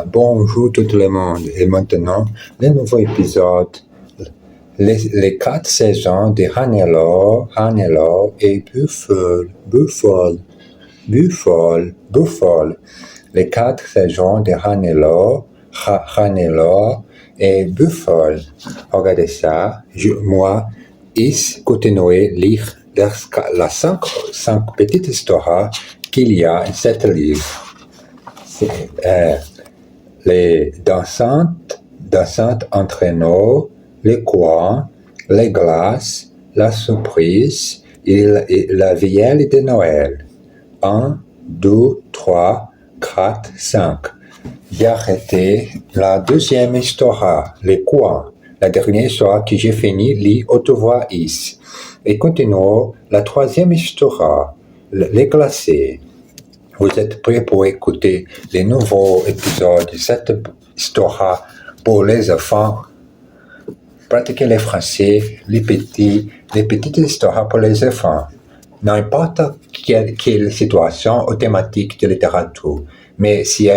Bonjour tout le monde. Et maintenant, le nouveau épisode, les 4 saisons de Hannelore et Buffol. Les 4 saisons de Hannelore et Buffol. Regardez ça. Moi, continuer à lire les 5 petites histoires qu'il y a dans ce livre. Les dansantes entraîneaux, les coins, les glaces, la surprise et la veillée de Noël. 1, 2, 3, 4, 5. J'ai arrêté la deuxième histoire, les coins. La dernière histoire que j'ai fini, lit Au revoir ici. Et continuons la troisième histoire, les glacés. Vous êtes prêts pour écouter les nouveaux épisodes de cette histoire pour les enfants? Pratiquez le français, les petites histoires pour les enfants. N'importe quelle situation ou thématique de littérature. Mais si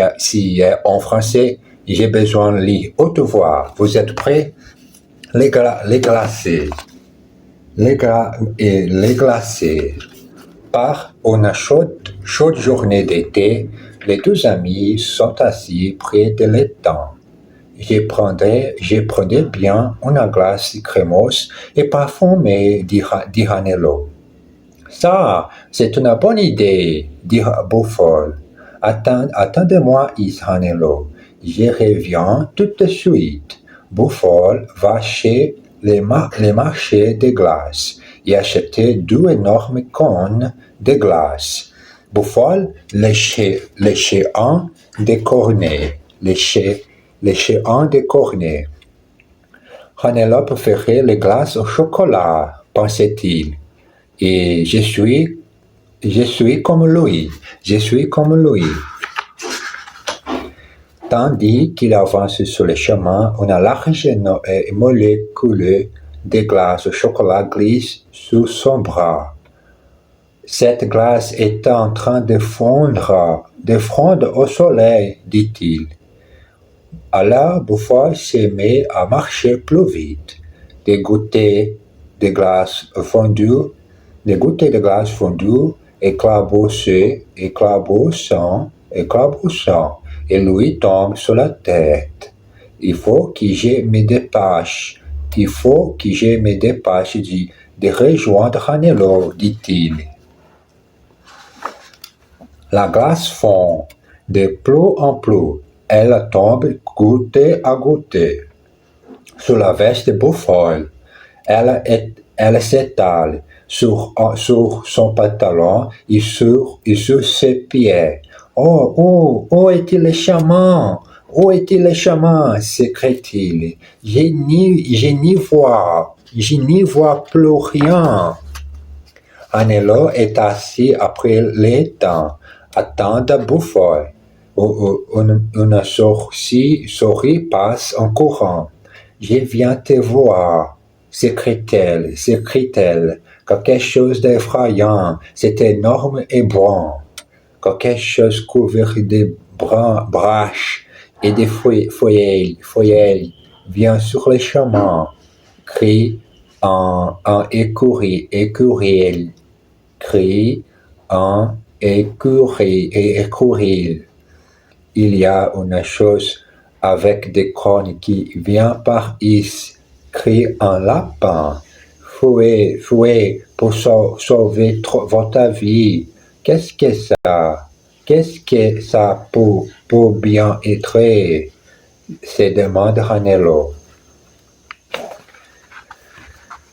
en français, j'ai besoin de lire au revoir. Vous êtes prêts? Les glacés. Les glacés. Par une chaude journée d'été, les deux amis sont assis près de l'étang. Je prenais bien une glace crémeuse et parfumée, dit Hannelore. Ça, c'est une bonne idée, dit Buffol. Attendez-moi, Hannelore. Je reviens tout de suite. Buffol va chez les marchés de glace et acheter 2 énormes cônes de glace. Buffol léchait un des cornets. Hannelore préférait les glaces au chocolat, pensait-il. Et je suis comme lui. Tandis qu'il avance sur le chemin, une large molécule de glace au chocolat glisse sous son bras. Cette glace est en train de fondre au soleil, dit-il. Alors Buffol se met à marcher plus vite. Des gouttées de glace fondue éclaboussant, et lui tombe sur la tête. Il faut que je me dépêche de rejoindre Hannelore, dit-il. La glace fond de plus en plus. Elle tombe goutte à goutte sur la veste de Buffol. Elle s'étale sur son pantalon et sur ses pieds. Où est-il le chaman? S'écrie-t-il. Je n'y vois plus rien. Hannelore est assis après l'étang, attendant Buffol. Une souris passe en courant. Je viens te voir, s'écrie-t-elle. Quelque chose d'effrayant, c'est énorme et brun. Quelque chose couvert de branches et de feuilles vient sur le chemin. Crie un écureuil. Il y a une chose avec des cornes qui vient par ici, crie un lapin. Fouet pour sauver votre vie. Qu'est-ce que ça pour bien être? Se demande Hannelore.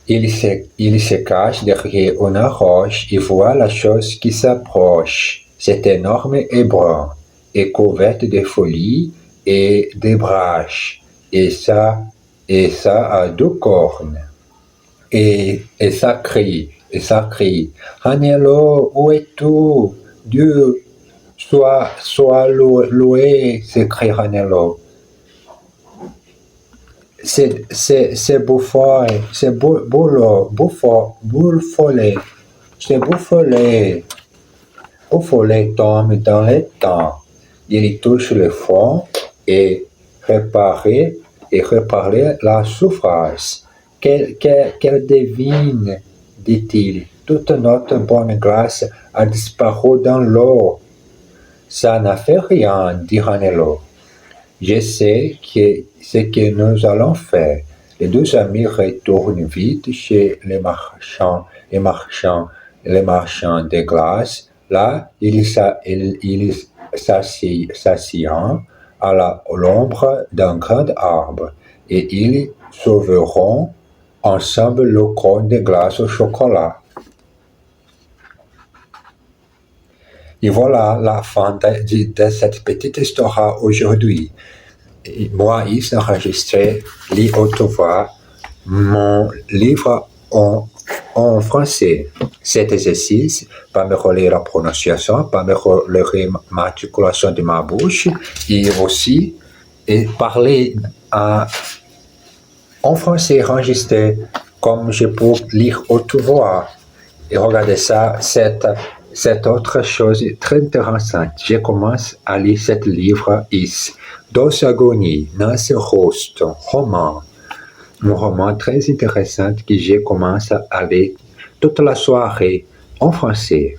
Il se cache derrière une roche et voit la chose qui s'approche. C'est énorme et brun, et couverte de feuilles et de branches, et ça a 2 cornes. Et ça crie. Hannelore, où es-tu? Dieu soit loué, s'écrie Hannelore. C'est Buffol. Buffol tombe dans l'étang. il touche le fond et réparer la souffrance. Qu'elle devine, dit-il, toute notre bonne grâce a disparu dans l'eau. Ça n'a fait rien, dit Ranello. Je sais ce que nous allons faire. Les deux amis retournent vite chez les marchands de glace. Là, ils s'assirent à l'ombre d'un grand arbre et ils sauveront ensemble le cône de glace au chocolat. Et voilà la fin de cette petite histoire aujourd'hui. Moi, ici enregistré, lis haute voix, mon livre en français. Cet exercice va améliorer la prononciation, va améliorer l'articulation de ma bouche et aussi parler en français enregistré comme je peux lire haute voix. Et regardez ça, cette autre chose très intéressante. Je commence à lire ce livre ici. Dos Agonies, Nancy Host, roman. Un roman très intéressant que je commence à lire toute la soirée en français.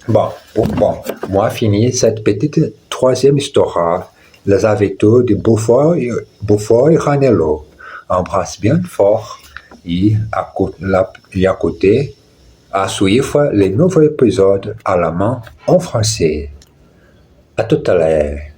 Bon, moi fini cette petite troisième histoire, les aventures de Beaufort et Ranello. Embrasse bien fort et à côté, à suivre les nouveaux épisodes à la main en français. À tout à l'heure.